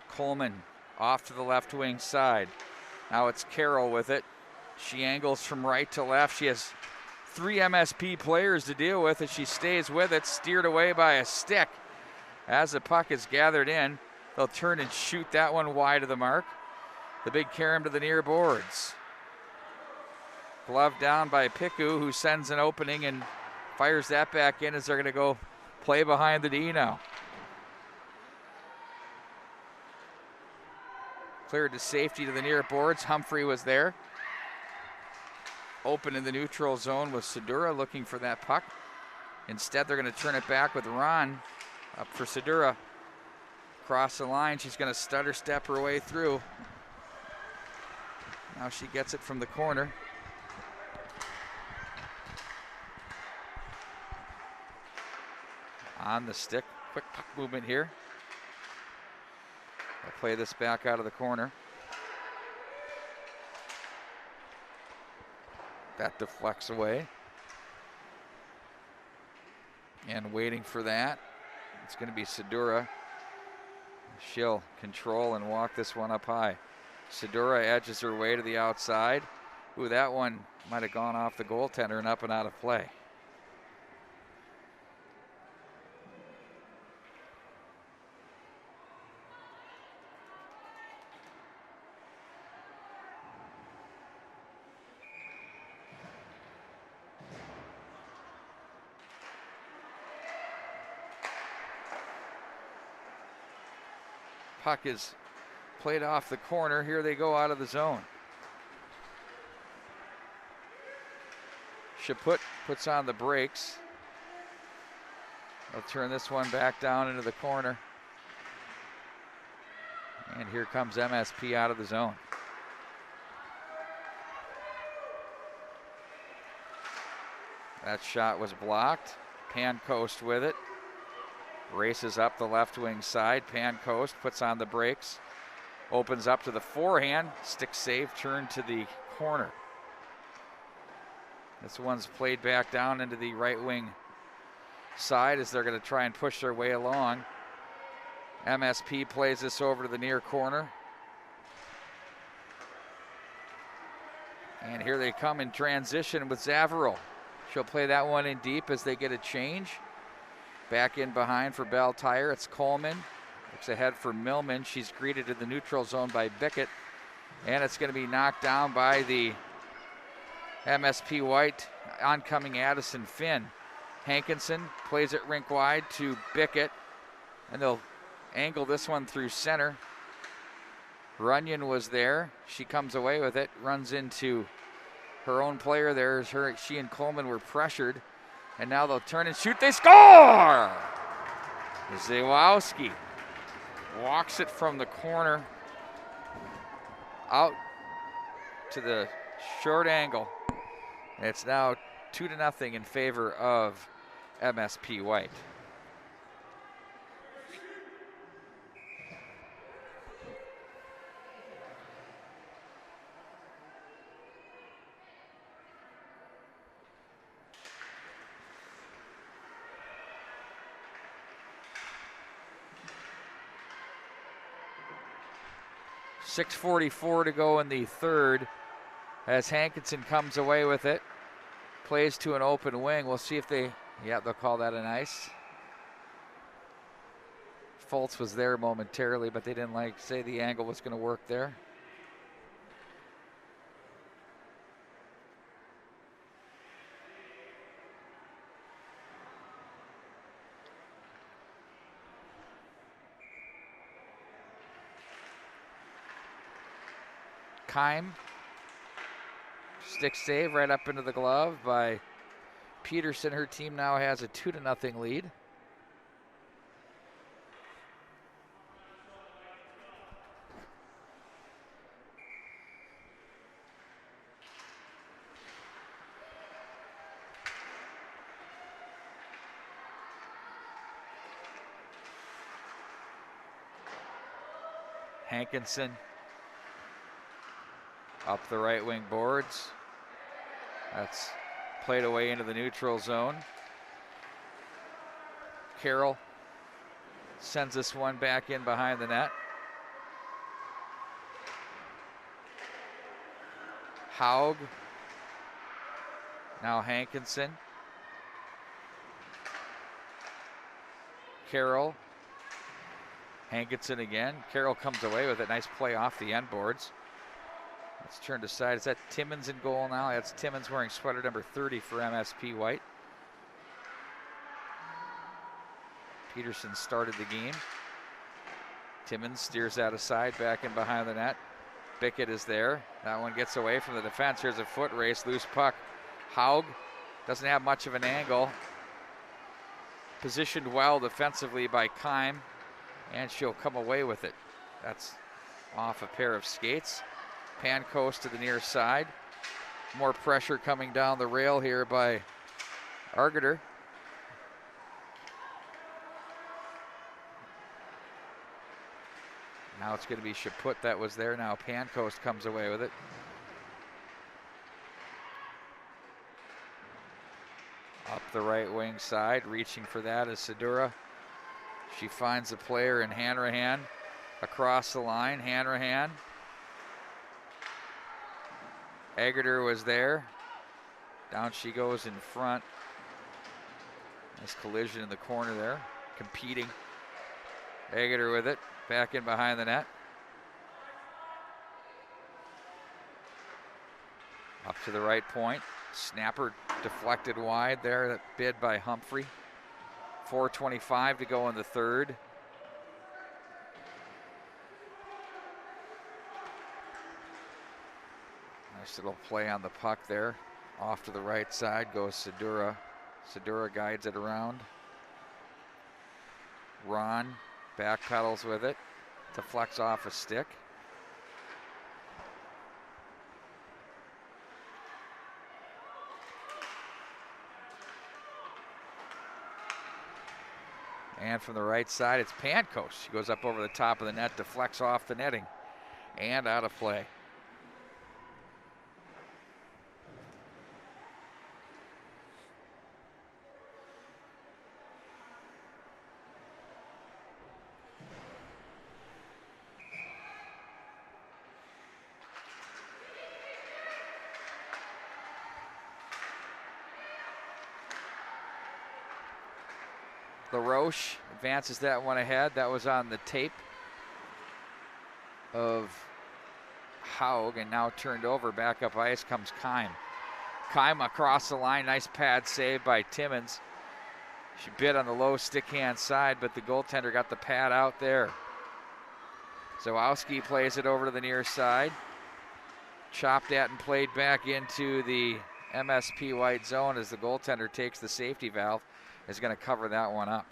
Coleman off to the left wing side. Now it's Carroll with it. She angles from right to left. She has 3 MSP players to deal with as she stays with it, steered away by a stick. As the puck is gathered in, they'll turn and shoot that one wide of the mark. The big carom to the near boards. Glove down by Piku, who sends an opening and fires that back in as they're going to go play behind the D now. Cleared to safety to the near boards. Humphrey was there. Open in the neutral zone with Sedura looking for that puck. Instead, they're going to turn it back with Ron up for Sedura. Cross the line. She's going to stutter step her way through. Now she gets it from the corner. On the stick. Quick puck movement here. They'll play this back out of the corner. That deflects away. And waiting for that, it's going to be Sedura. She'll control and walk this one up high. Sedura edges her way to the outside. Ooh, that one might have gone off the goaltender and up and out of play. Puck is played off the corner. Here they go out of the zone. Chaput puts on the brakes. They'll turn this one back down into the corner. And here comes MSP out of the zone. That shot was blocked. Pancoast with it. Races up the left wing side. Pancoast puts on the brakes. Opens up to the forehand. Stick save, turn to the corner. This one's played back down into the right wing side as they're going to try and push their way along. MSP plays this over to the near corner. And here they come in transition with Zavarro. She'll play that one in deep as they get a change. Back in behind for Belle Tire, it's Coleman. Looks ahead for Millman. She's greeted in the neutral zone by Bickett. And it's going to be knocked down by the MSP White oncoming Addison Finn. Hankinson plays it rink wide to Bickett. And they'll angle this one through center. Runyon was there. She comes away with it, runs into her own player. There's her. She and Coleman were pressured. And now they'll turn and shoot. They score! Zawowski walks it from the corner out to the short angle. And it's now 2-0 in favor of MSP White. 6:44 to go in the third as Hankinson comes away with it. Plays to an open wing. We'll see if they'll call that an ice. Fultz was there momentarily, but they didn't say the angle was going to work there. Keim, stick save right up into the glove by Peterson. Her team now has a 2-0 lead. Hankinson up the right wing boards. That's played away into the neutral zone. Carroll sends this one back in behind the net. Haug. Now Hankinson. Carroll. Hankinson again. Carroll comes away with it. Nice play off the end boards. It's turned aside. Is that Timmons in goal now? That's Timmons wearing sweater number 30 for MSP White. Peterson started the game. Timmons steers that aside, back in behind the net. Bickett is there. That one gets away from the defense. Here's a foot race, loose puck. Haug doesn't have much of an angle. Positioned well defensively by Keim, and she'll come away with it. That's off a pair of skates. Pancoast to the near side. More pressure coming down the rail here by Argeter. Now it's going to be Chaput that was there. Now Pancoast comes away with it. Up the right wing side, reaching for that is Sedura. She finds the player in Hanrahan across the line. Hanrahan. Agerter was there. Down she goes in front. Nice collision in the corner there. Competing. Agerter with it. Back in behind the net. Up to the right point. Snapper deflected wide there. That bid by Humphrey. 4:25 to go in the third. Nice little play on the puck there. Off to the right side goes Sedura. Sedura guides it around. Ron backpedals with it. Deflects off a stick. And from the right side, it's Pancoast. She goes up over the top of the net, deflects off the netting, and out of play. LaRoche advances that one ahead. That was on the tape of Haug, and now turned over. Back up ice comes Keim. Keim across the line. Nice pad save by Timmons. She bit on the low stick hand side, but the goaltender got the pad out there. Zawowski plays it over to the near side. Chopped at and played back into the MSP White zone as the goaltender takes the safety valve. Is going to cover that one up.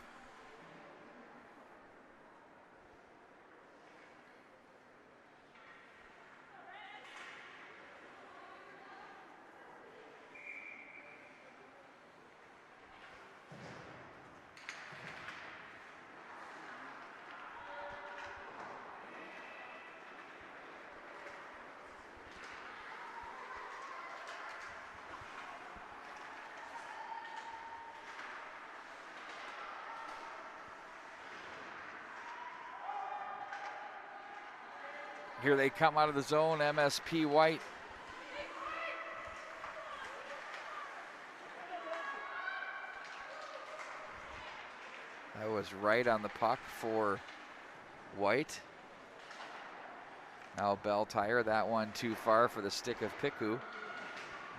Here they come out of the zone, MSP White. That was right on the puck for White. Now Belle tire, that one too far for the stick of Piku.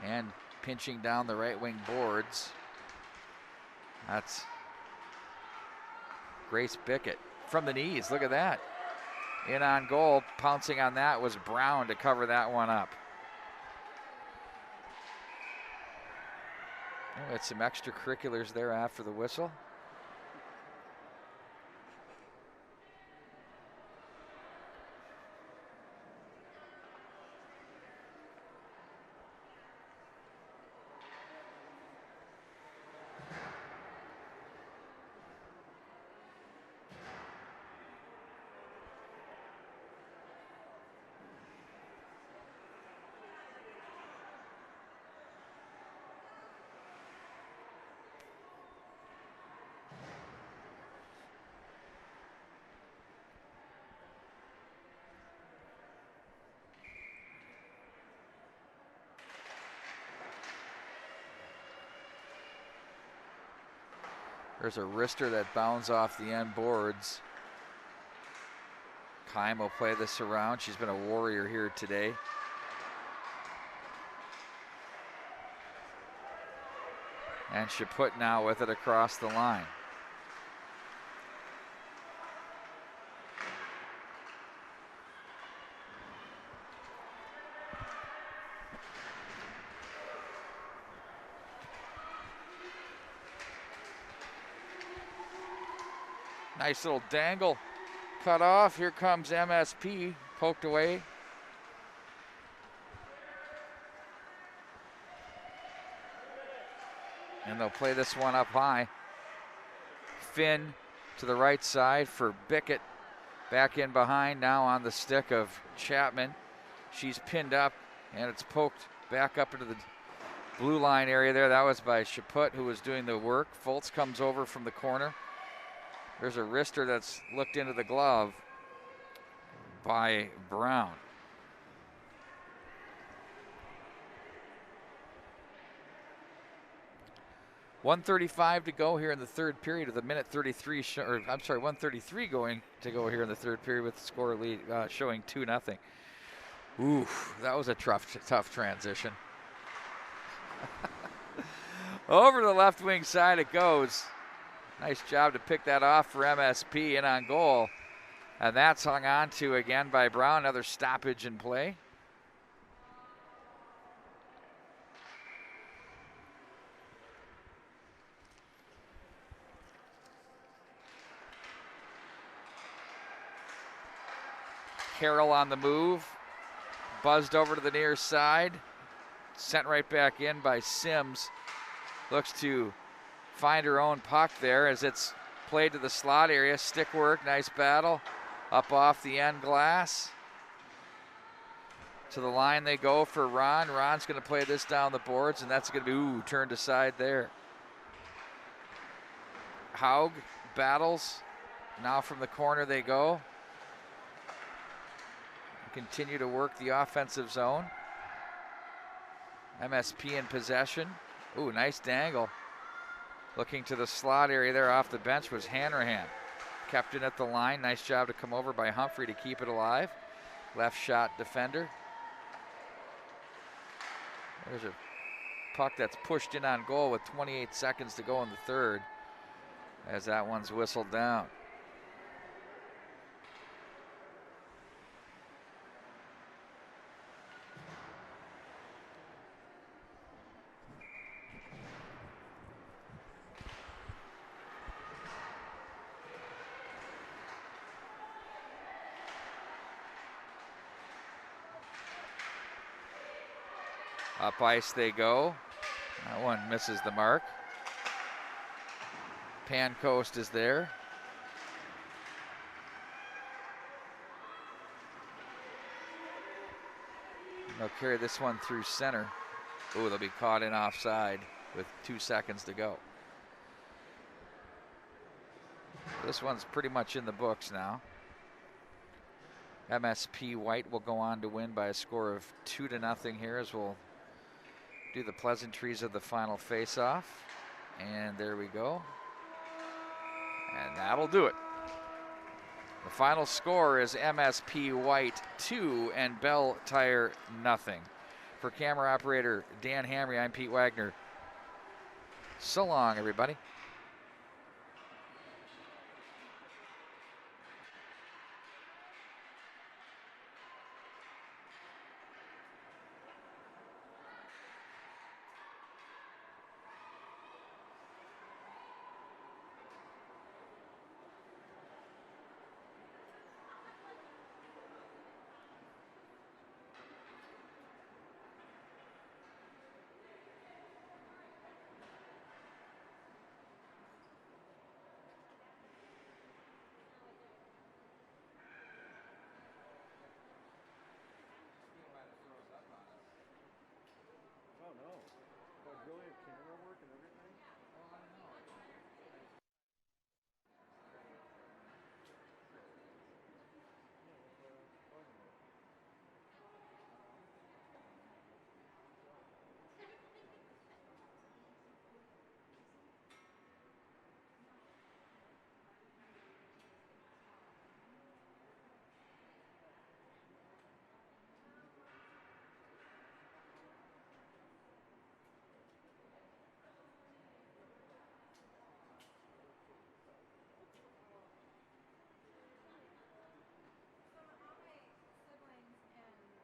And pinching down the right wing boards. That's Grace Bickett from the knees, look at that. In on goal, pouncing on that was Brown to cover that one up. Oh, we had some extracurriculars there after the whistle. There's a wrister that bounds off the end boards. Kime will play this around. She's been a warrior here today. And Chaput now with it across the line. Nice little dangle cut off. Here comes MSP, poked away. And they'll play this one up high. Finn to the right side for Bickett. Back in behind now on the stick of Chapman. She's pinned up and it's poked back up into the blue line area there. That was by Chaput, who was doing the work. Fultz comes over from the corner. There's a wrister that's looked into the glove by Brown. .135 to go here in the third period of the minute 33, 1:33 going to go here in the third period with the score lead showing 2-0. Ooh, that was a tough transition. Over the left wing side it goes. Nice job to pick that off for MSP in on goal. And that's hung on to again by Brown. Another stoppage in play. Carroll on the move. Buzzed over to the near side. Sent right back in by Sims. Looks to find her own puck there as it's played to the slot area. Stick work, nice battle. Up off the end glass. To the line they go for Ron. Ron's going to play this down the boards, and that's going to be, turned aside there. Haug battles. Now from the corner they go. Continue to work the offensive zone. MSP in possession. Ooh, nice dangle. Looking to the slot area there off the bench was Hanrahan. Kept it at the line. Nice job to come over by Humphrey to keep it alive. Left shot defender. There's a puck that's pushed in on goal with 28 seconds to go in the third as that one's whistled down. Up ice they go. That one misses the mark. Pancoast is there. They'll carry this one through center. Ooh, they'll be caught in offside with 2 seconds to go. This one's pretty much in the books now. MSP White will go on to win by a score of 2-0 here, as we'll do the pleasantries of the final face-off. And there we go. And that'll do it. The final score is MSP White 2 and Belle Tire nothing. For camera operator Dan Hamry, I'm Pete Wagner. So long, everybody.